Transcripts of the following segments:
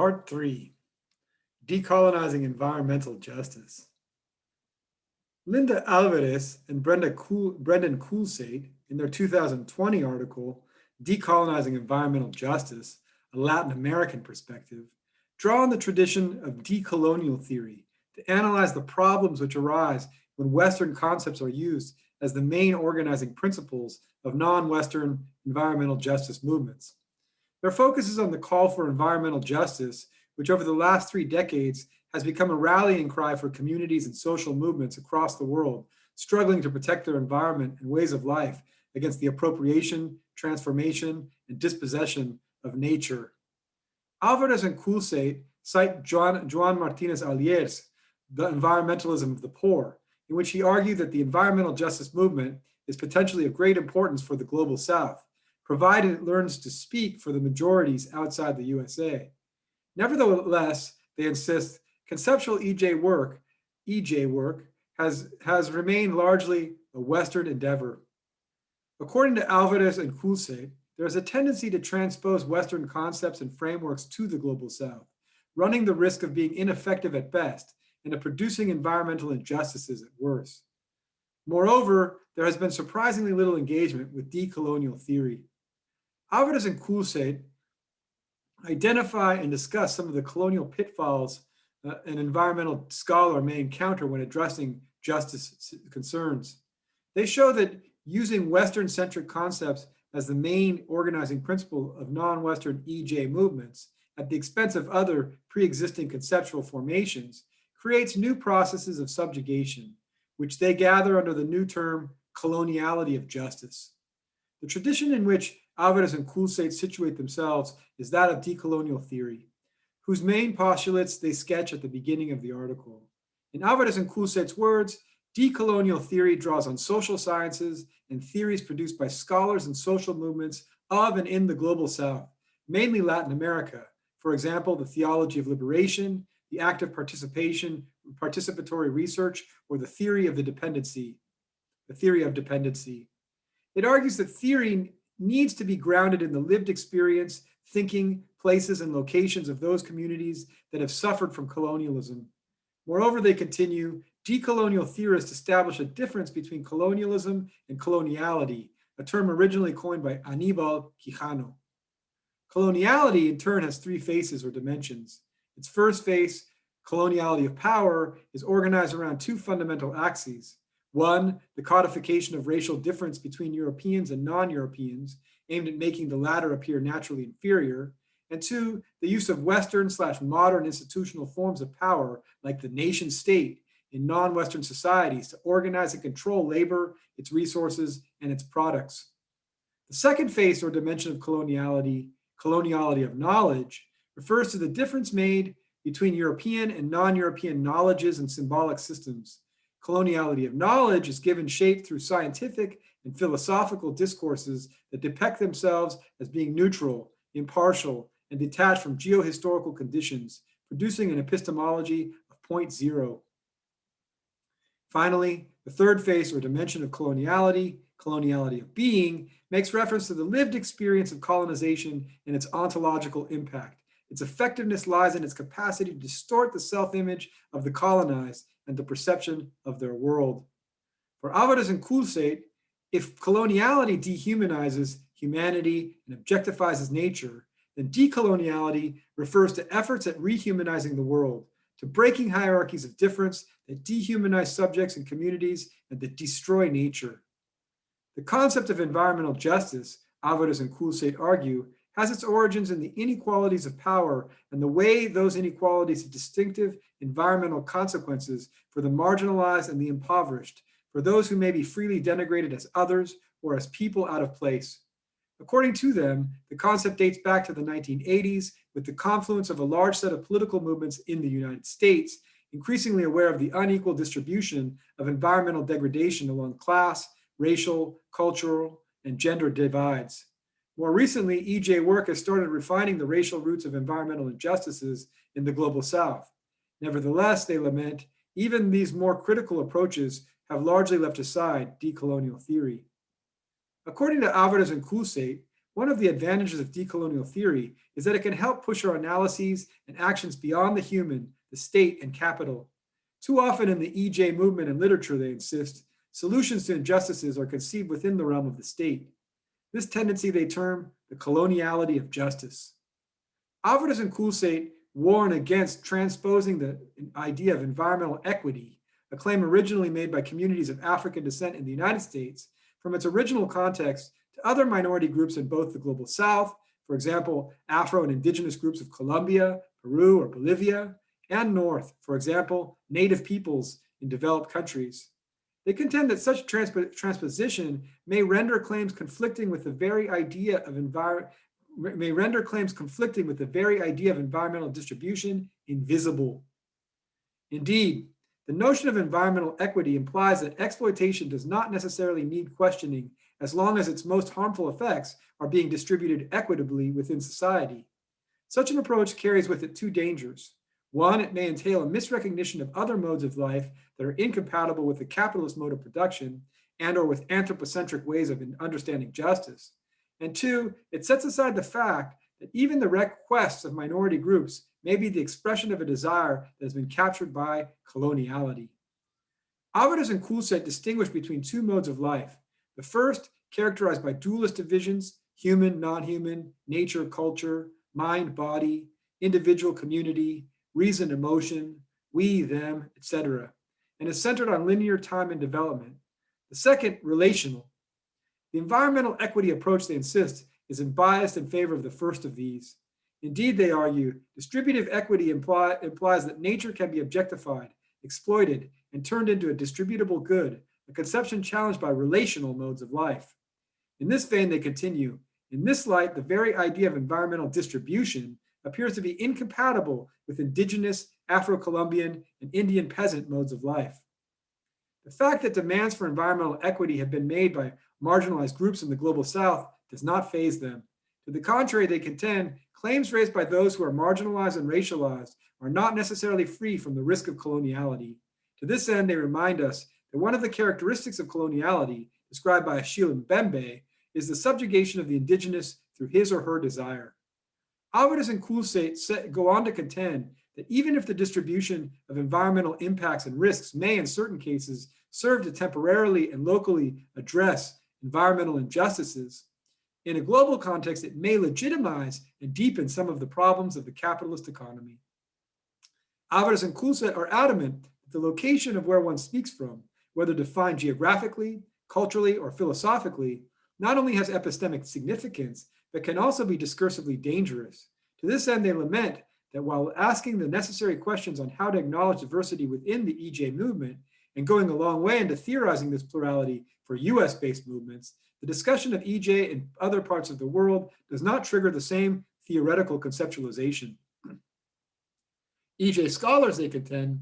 Part 3, Decolonizing Environmental Justice. Linda Álvarez and Brendan Coolsaet, in their 2020 article, Decolonizing Environmental Justice, a Latin American perspective, draw on the tradition of decolonial theory to analyze the problems which arise when Western concepts are used as the main organizing principles of non-Western environmental justice movements. Their focus is on the call for environmental justice, which over the last 3 decades has become a rallying cry for communities and social movements across the world, struggling to protect their environment and ways of life against the appropriation, transformation, and dispossession of nature. Álvarez and Coolsaet cite Joan Martinez Allier's The Environmentalism of the Poor, in which he argued that the environmental justice movement is potentially of great importance for the global South, provided it learns to speak for the majorities outside the USA. Nevertheless, they insist conceptual EJ work has remained largely a Western endeavor. According to Álvarez and Coolsaet, there is a tendency to transpose Western concepts and frameworks to the global South, running the risk of being ineffective at best and of producing environmental injustices at worst. Moreover, there has been surprisingly little engagement with decolonial theory. Álvarez and Coolsaet identify and discuss some of the colonial pitfalls an environmental scholar may encounter when addressing justice concerns. They show that using Western-centric concepts as the main organizing principle of non-Western EJ movements at the expense of other pre-existing conceptual formations creates new processes of subjugation, which they gather under the new term coloniality of justice. The tradition in which Álvarez and Coolsaet situate themselves is that of decolonial theory, whose main postulates they sketch at the beginning of the article. In Álvarez and Coolsaet's words, decolonial theory draws on social sciences and theories produced by scholars and social movements of and in the global South, mainly Latin America, for example, the theology of liberation, the active participatory research, or the theory of dependency. It argues that theory needs to be grounded in the lived experience, thinking, places, and locations of those communities that have suffered from colonialism. Moreover, they continue, decolonial theorists establish a difference between colonialism and coloniality, a term originally coined by Aníbal Quijano. Coloniality, in turn, has 3 faces or dimensions. Its first face, coloniality of power, is organized around 2 fundamental axes. 1, the codification of racial difference between Europeans and non-Europeans, aimed at making the latter appear naturally inferior. And 2, the use of Western/modern institutional forms of power, like the nation state, in non-Western societies to organize and control labor, its resources, and its products. The second face or dimension of coloniality of knowledge, refers to the difference made between European and non-European knowledges and symbolic systems. Coloniality of knowledge is given shape through scientific and philosophical discourses that depict themselves as being neutral, impartial, and detached from geohistorical conditions, producing an epistemology of point zero. Finally, the third face or dimension of coloniality of being, makes reference to the lived experience of colonization and its ontological impact. Its effectiveness lies in its capacity to distort the self-image of the colonized and the perception of their world. For Álvarez and Coolsaet, if coloniality dehumanizes humanity and objectifies nature, then decoloniality refers to efforts at rehumanizing the world, to breaking hierarchies of difference that dehumanize subjects and communities and that destroy nature. The concept of environmental justice, Álvarez and Coolsaet argue, has its origins in the inequalities of power and the way those inequalities have distinctive environmental consequences for the marginalized and the impoverished, for those who may be freely denigrated as others or as people out of place. According to them, the concept dates back to the 1980s with the confluence of a large set of political movements in the United States, increasingly aware of the unequal distribution of environmental degradation along class, racial, cultural, and gender divides. More recently, EJ work has started refining the racial roots of environmental injustices in the global South. Nevertheless, they lament, even these more critical approaches have largely left aside decolonial theory. According to Álvarez and Coolsaet, One of the advantages of decolonial theory is that it can help push our analyses and actions beyond the human, the state, and capital. Too often in the EJ movement and literature, they insist, solutions to injustices are conceived within the realm of the state. This tendency they term the coloniality of justice. Álvarez and Coolsaet warn against transposing the idea of environmental equity, a claim originally made by communities of African descent in the United States, from its original context to other minority groups in both the global South, for example, Afro and indigenous groups of Colombia, Peru, or Bolivia, and North, for example, native peoples in developed countries. They contend that such transposition may render claims conflicting with the very idea of environmental distribution invisible. Indeed, the notion of environmental equity implies that exploitation does not necessarily need questioning as long as its most harmful effects are being distributed equitably within society. Such an approach carries with it two dangers. One, it may entail a misrecognition of other modes of life that are incompatible with the capitalist mode of production and or with anthropocentric ways of understanding justice. And two, it sets aside the fact that even the requests of minority groups may be the expression of a desire that has been captured by coloniality. Álvarez and Coolsaet distinguish between two modes of life. The first, characterized by dualist divisions, human, non-human, nature, culture, mind, body, individual, community, reason, emotion, we, them, etc., and is centered on linear time and development. The second, relational. The environmental equity approach, they insist, is biased in favor of the first of these. Indeed, they argue, distributive equity implies that nature can be objectified, exploited, and turned into a distributable good, a conception challenged by relational modes of life. In this vein, they continue, in this light, the very idea of environmental distribution appears to be incompatible with indigenous, Afro-Colombian, and Indian peasant modes of life. The fact that demands for environmental equity have been made by marginalized groups in the global South does not faze them. To the contrary, they contend claims raised by those who are marginalized and racialized are not necessarily free from the risk of coloniality. To this end, they remind us that one of the characteristics of coloniality, described by Achille Mbembe, is the subjugation of the indigenous through his or her desire. Álvarez and Coolsaet go on to contend that even if the distribution of environmental impacts and risks may, in certain cases, serve to temporarily and locally address environmental injustices, in a global context, it may legitimize and deepen some of the problems of the capitalist economy. Álvarez and Coolsaet are adamant that the location of where one speaks from, whether defined geographically, culturally, or philosophically, not only has epistemic significance, but can also be discursively dangerous. To this end, they lament that while asking the necessary questions on how to acknowledge diversity within the EJ movement and going a long way into theorizing this plurality for US-based movements, the discussion of EJ in other parts of the world does not trigger the same theoretical conceptualization. EJ scholars, they contend,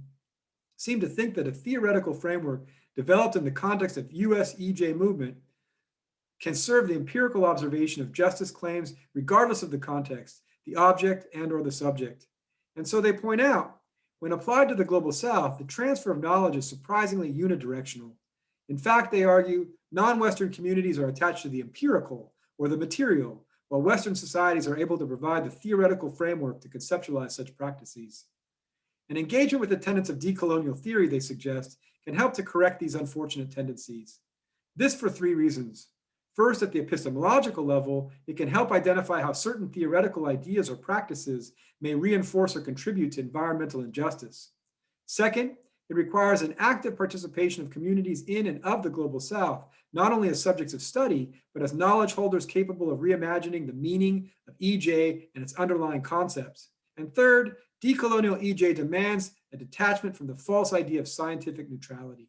seem to think that a theoretical framework developed in the context of US EJ movement can serve the empirical observation of justice claims regardless of the context, the object and or the subject. And so they point out, when applied to the global South, the transfer of knowledge is surprisingly unidirectional. In fact, they argue, non-Western communities are attached to the empirical or the material, while Western societies are able to provide the theoretical framework to conceptualize such practices. An engagement with the tenets of decolonial theory, they suggest, can help to correct these unfortunate tendencies. This for three reasons. First, at the epistemological level, it can help identify how certain theoretical ideas or practices may reinforce or contribute to environmental injustice. Second, it requires an active participation of communities in and of the global South, not only as subjects of study, but as knowledge holders capable of reimagining the meaning of EJ and its underlying concepts. And third, decolonial EJ demands a detachment from the false idea of scientific neutrality.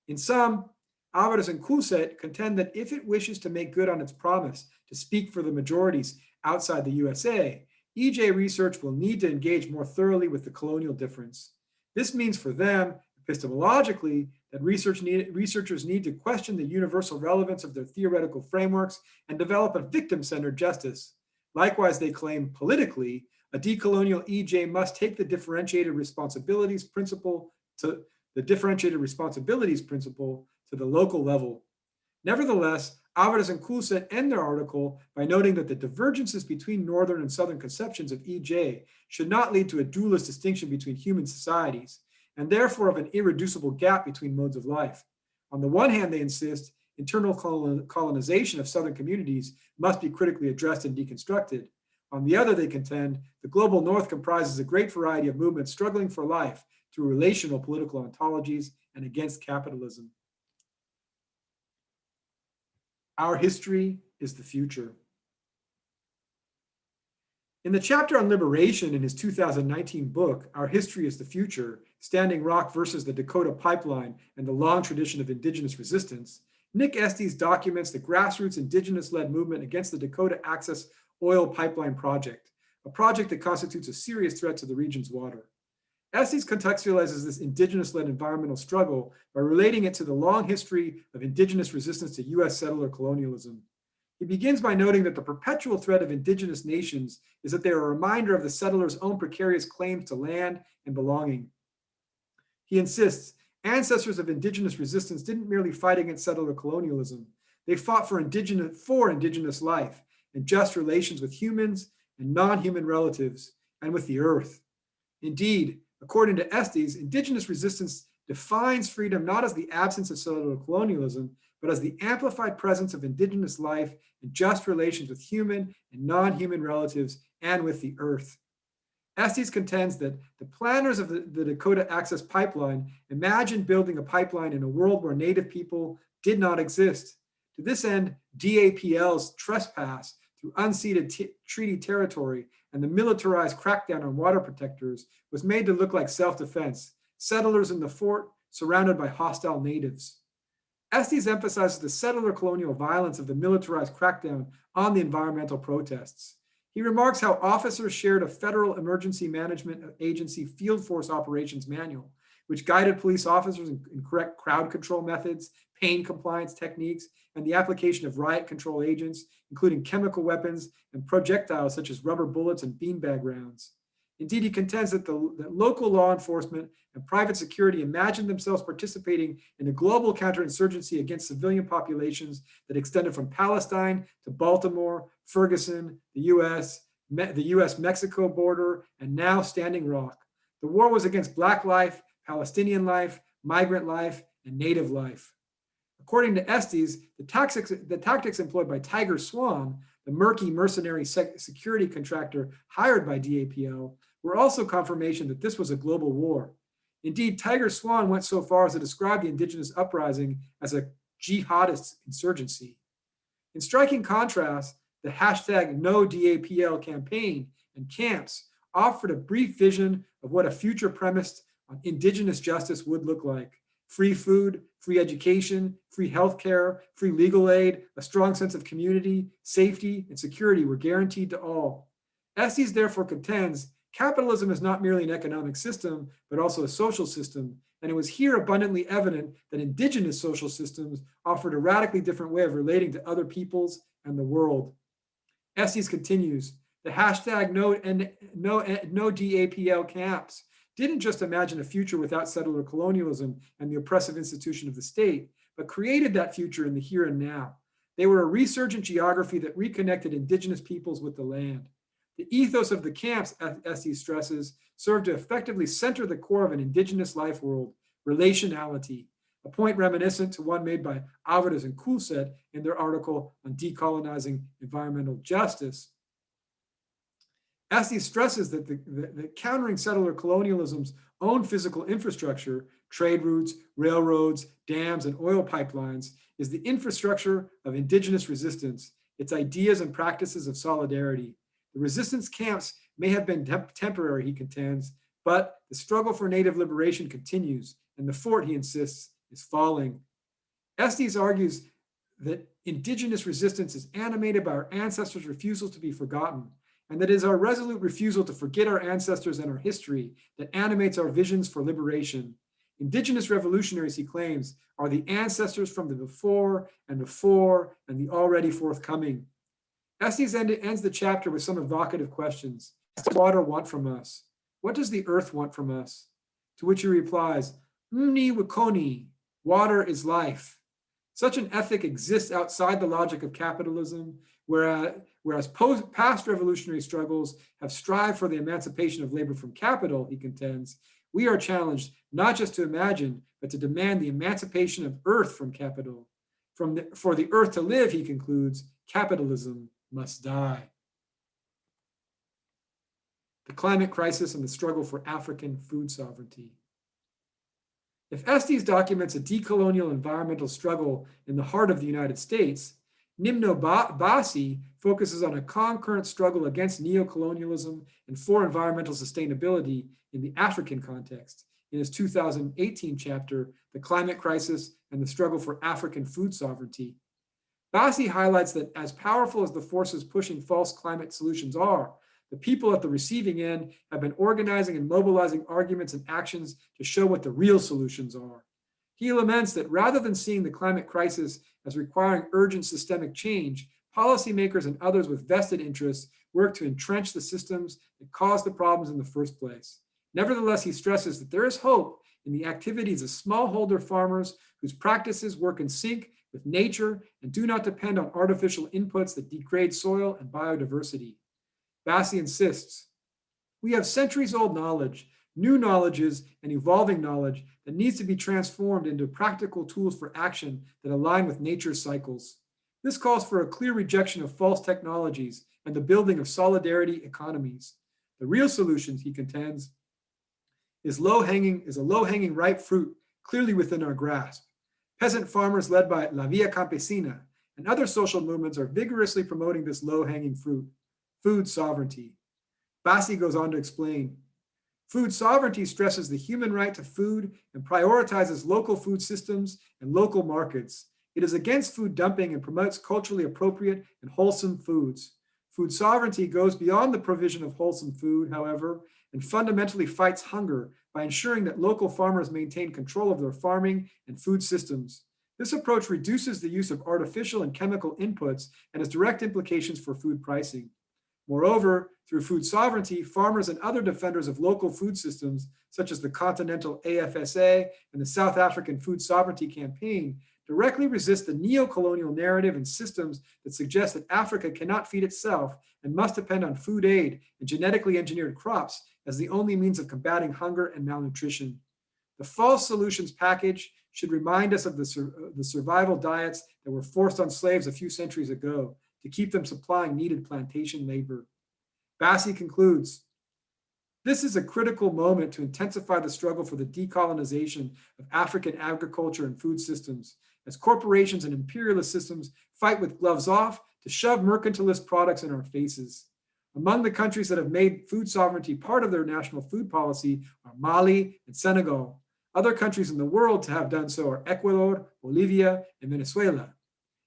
In sum, Álvarez and Coolsaet contend that if it wishes to make good on its promise to speak for the majorities outside the USA, EJ research will need to engage more thoroughly with the colonial difference. This means for them, epistemologically, that researchers need to question the universal relevance of their theoretical frameworks and develop a victim-centered justice. Likewise, they claim politically, a decolonial EJ must take the differentiated responsibilities principle to the local level. Nevertheless, Álvarez and Coolsaet end their article by noting that the divergences between northern and southern conceptions of EJ should not lead to a dualist distinction between human societies, and therefore of an irreducible gap between modes of life. On the one hand, they insist internal colonization of southern communities must be critically addressed and deconstructed. On the other, they contend the global north comprises a great variety of movements struggling for life through relational political ontologies and against capitalism. Our history is the future. In the chapter on liberation in his 2019 book, Our History is the Future, Standing Rock versus the Dakota Pipeline and the Long Tradition of Indigenous Resistance, Nick Estes documents the grassroots indigenous-led movement against the Dakota Access oil pipeline project, a project that constitutes a serious threat to the region's water. Estes contextualizes this indigenous-led environmental struggle by relating it to the long history of indigenous resistance to US settler colonialism. He begins by noting that the perpetual threat of indigenous nations is that they are a reminder of the settlers' own precarious claims to land and belonging. He insists, ancestors of indigenous resistance didn't merely fight against settler colonialism. They fought for indigenous life and just relations with humans and non-human relatives and with the earth. Indeed, according to Estes, indigenous resistance defines freedom not as the absence of settler colonialism, but as the amplified presence of indigenous life and just relations with human and non-human relatives and with the earth. Estes contends that the planners of the Dakota Access pipeline imagined building a pipeline in a world where Native people did not exist. To this end, DAPL's trespass through unceded treaty territory and the militarized crackdown on water protectors was made to look like self-defense, settlers in the fort surrounded by hostile natives. Estes emphasizes the settler colonial violence of the militarized crackdown on the environmental protests. He remarks how officers shared a Federal Emergency Management Agency Field Force Operations Manual, which guided police officers in correct crowd control methods, pain compliance techniques, and the application of riot control agents, including chemical weapons and projectiles such as rubber bullets and beanbag rounds. Indeed, he contends that that local law enforcement and private security imagined themselves participating in a global counterinsurgency against civilian populations that extended from Palestine to Baltimore, Ferguson, the US-Mexico border, and now Standing Rock. The war was against Black life, Palestinian life, migrant life, and Native life. According to Estes, the tactics employed by Tiger Swan, the murky mercenary security contractor hired by DAPL, were also confirmation that this was a global war. Indeed, Tiger Swan went so far as to describe the indigenous uprising as a jihadist insurgency. In striking contrast, the hashtag #NoDAPL campaign and camps offered a brief vision of what a future premised on indigenous justice would look like. Free food, free education, free healthcare, free legal aid, a strong sense of community, safety, and security were guaranteed to all. Estes therefore contends capitalism is not merely an economic system, but also a social system, and it was here abundantly evident that indigenous social systems offered a radically different way of relating to other peoples and the world. Estes continues, the hashtag #NoDAPL camps didn't just imagine a future without settler colonialism and the oppressive institution of the state, but created that future in the here and now. They were a resurgent geography that reconnected indigenous peoples with the land. The ethos of the camps, Estes stresses, served to effectively center the core of an indigenous life world, relationality, a point reminiscent to one made by Álvarez and Coolsaet in their article on decolonizing environmental justice. Estes stresses that the countering settler colonialism's own physical infrastructure, trade routes, railroads, dams, and oil pipelines, is the infrastructure of indigenous resistance, its ideas and practices of solidarity. The resistance camps may have been temporary, he contends, but the struggle for Native liberation continues, and the fort, he insists, is falling. Estes argues that indigenous resistance is animated by our ancestors' refusal to be forgotten, and that it is our resolute refusal to forget our ancestors and our history that animates our visions for liberation. Indigenous revolutionaries, he claims, are the ancestors from the before and the already forthcoming. Estes ends the chapter with some evocative questions. What does water want from us? What does the earth want from us? To which he replies, Mni Wikoni, water is life. Such an ethic exists outside the logic of capitalism, whereas past revolutionary struggles have strived for the emancipation of labor from capital, he contends, we are challenged not just to imagine, but to demand the emancipation of earth from capital. For the earth to live, he concludes, capitalism must die. The climate crisis and the struggle for African food sovereignty. If Estes documents a decolonial environmental struggle in the heart of the United States, Nnimno Bassey focuses on a concurrent struggle against neocolonialism and for environmental sustainability in the African context in his 2018 chapter, The Climate Crisis and the Struggle for African Food Sovereignty. Bassey highlights that as powerful as the forces pushing false climate solutions are, the people at the receiving end have been organizing and mobilizing arguments and actions to show what the real solutions are. He laments that rather than seeing the climate crisis as requiring urgent systemic change, policymakers and others with vested interests work to entrench the systems that caused the problems in the first place. Nevertheless, he stresses that there is hope in the activities of smallholder farmers whose practices work in sync with nature and do not depend on artificial inputs that degrade soil and biodiversity. Bassey insists, we have centuries-old knowledge, new knowledges, and evolving knowledge that needs to be transformed into practical tools for action that align with nature's cycles. This calls for a clear rejection of false technologies and the building of solidarity economies. The real solution, he contends, is a low-hanging ripe fruit clearly within our grasp. Peasant farmers led by La Via Campesina and other social movements are vigorously promoting this low-hanging fruit. Food sovereignty. Bassey goes on to explain, food sovereignty stresses the human right to food and prioritizes local food systems and local markets. It is against food dumping and promotes culturally appropriate and wholesome foods. Food sovereignty goes beyond the provision of wholesome food, however, and fundamentally fights hunger by ensuring that local farmers maintain control of their farming and food systems. This approach reduces the use of artificial and chemical inputs and has direct implications for food pricing. Moreover, through food sovereignty, farmers and other defenders of local food systems, such as the Continental AFSA and the South African Food Sovereignty Campaign, directly resist the neo-colonial narrative and systems that suggest that Africa cannot feed itself and must depend on food aid and genetically engineered crops as the only means of combating hunger and malnutrition. The false solutions package should remind us of the survival diets that were forced on slaves a few centuries ago, to keep them supplying needed plantation labor. Bassey concludes, this is a critical moment to intensify the struggle for the decolonization of African agriculture and food systems, as corporations and imperialist systems fight with gloves off to shove mercantilist products in our faces. Among the countries that have made food sovereignty part of their national food policy are Mali and Senegal. Other countries in the world to have done so are Ecuador, Bolivia, and Venezuela.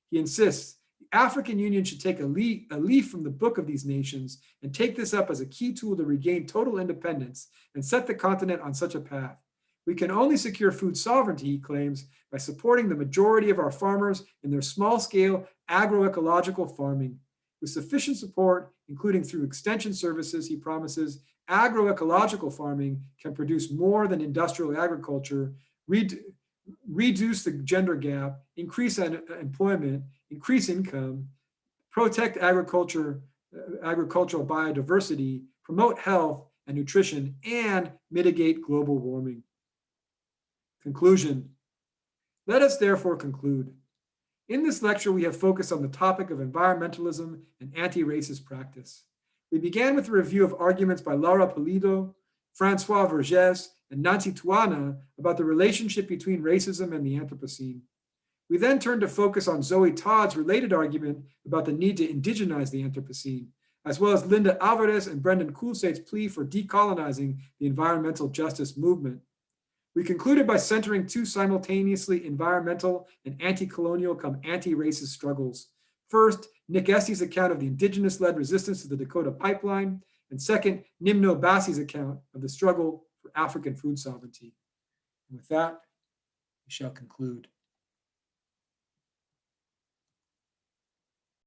He insists, the African Union should take a leaf from the book of these nations and take this up as a key tool to regain total independence and set the continent on such a path. We can only secure food sovereignty, he claims, by supporting the majority of our farmers in their small-scale agroecological farming. With sufficient support, including through extension services, he promises, agroecological farming can produce more than industrial agriculture, reduce the gender gap, increase employment, increase income, protect agricultural biodiversity, promote health and nutrition, and mitigate global warming. Conclusion. Let us therefore conclude. In this lecture, we have focused on the topic of environmentalism and anti-racist practice. We began with a review of arguments by Laura Pulido, Francois Vergès, and Nancy Tuana about the relationship between racism and the Anthropocene. We then turned to focus on Zoe Todd's related argument about the need to indigenize the Anthropocene, as well as Linda Álvarez and Brendan Coolsaet's plea for decolonizing the environmental justice movement. We concluded by centering two simultaneously environmental and anti-colonial come anti-racist struggles. First, Nick Estes' account of the indigenous-led resistance to the Dakota pipeline, and second, Nnimno Bassey's account of the struggle for African food sovereignty. And with that, we shall conclude.